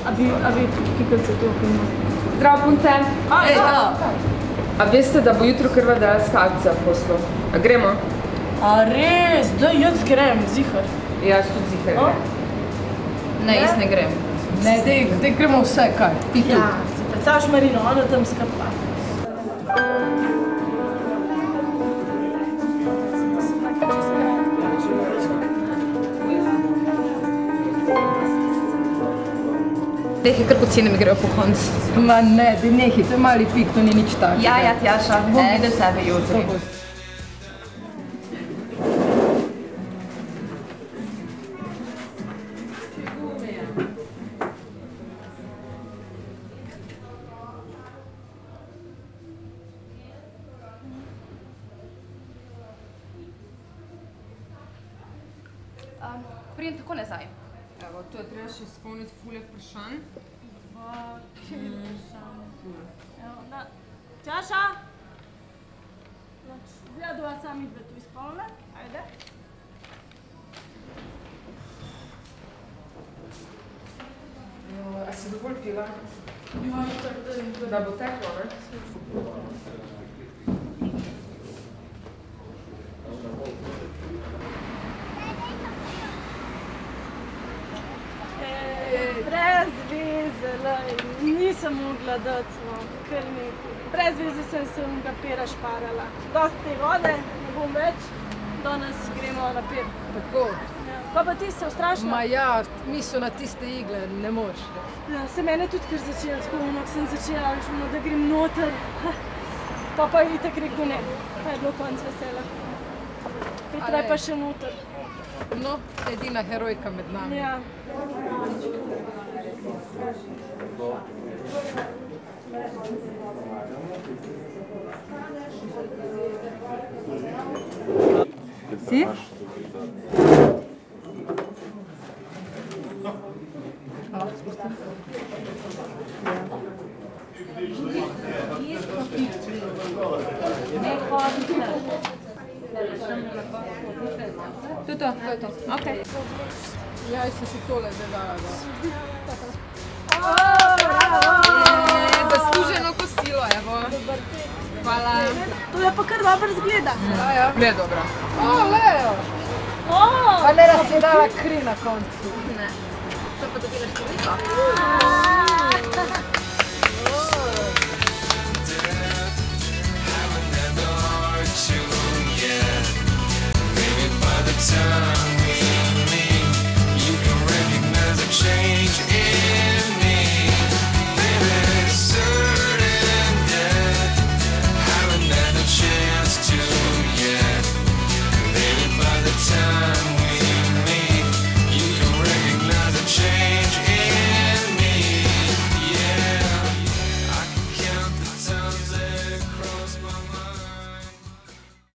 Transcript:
A vi kikajce to filmu? Zdravo, punce! A veste, da bo jutro krvodajalska akcija v poslu? A gremo? A res, da jaz grem, zihar. Jaz tudi zihar grem. Ne, jaz ne grem. Ne, dej gremo vse, kaj? Ti tudi. Ja, se predstavljaš Marino, ona tam skrpa. Nehaj, kar poceni mi grejo po koncu. Ma ne, nehaj, to je mali pik, to ni nič takega. Ja, Tjaša, bom videl sebe jutri. Prijem tako nazaj. Evo, to je treba še izpolniti fulje vprašanj. Kje vprašanj? Evo, da. Tjaša? Zgledova sami dve tu izpolne. Ajde. A si dovolj pila? Ja, tako da. Da bo teklo, ne? Brez veze, nisem mogla dati, no, kar nekaj. Brez veze sem ga pera šparala. Dosti te vode, ne bom več, danes gremo na per. Tako. Pa pa ti se ustrašila? Ma ja, misel na tiste igle, ne moreš. Ja, se mene tudi kar začela, tako ono, ko sem začela, da grem noter. Pa je itak rekel ne, pa je bilo konc vesela. Petra je pa še noter. No, edina herojka med nami. Ja. Si? To je to. Okej. Jaj si si tole zadala. Zasluženo kosilo, evo. Hvala. To je pa kar dobro zgleda. Ne, dobro. O, Leo! Pa ne da si dala kri na koncu. Ne. To pa dobila številko.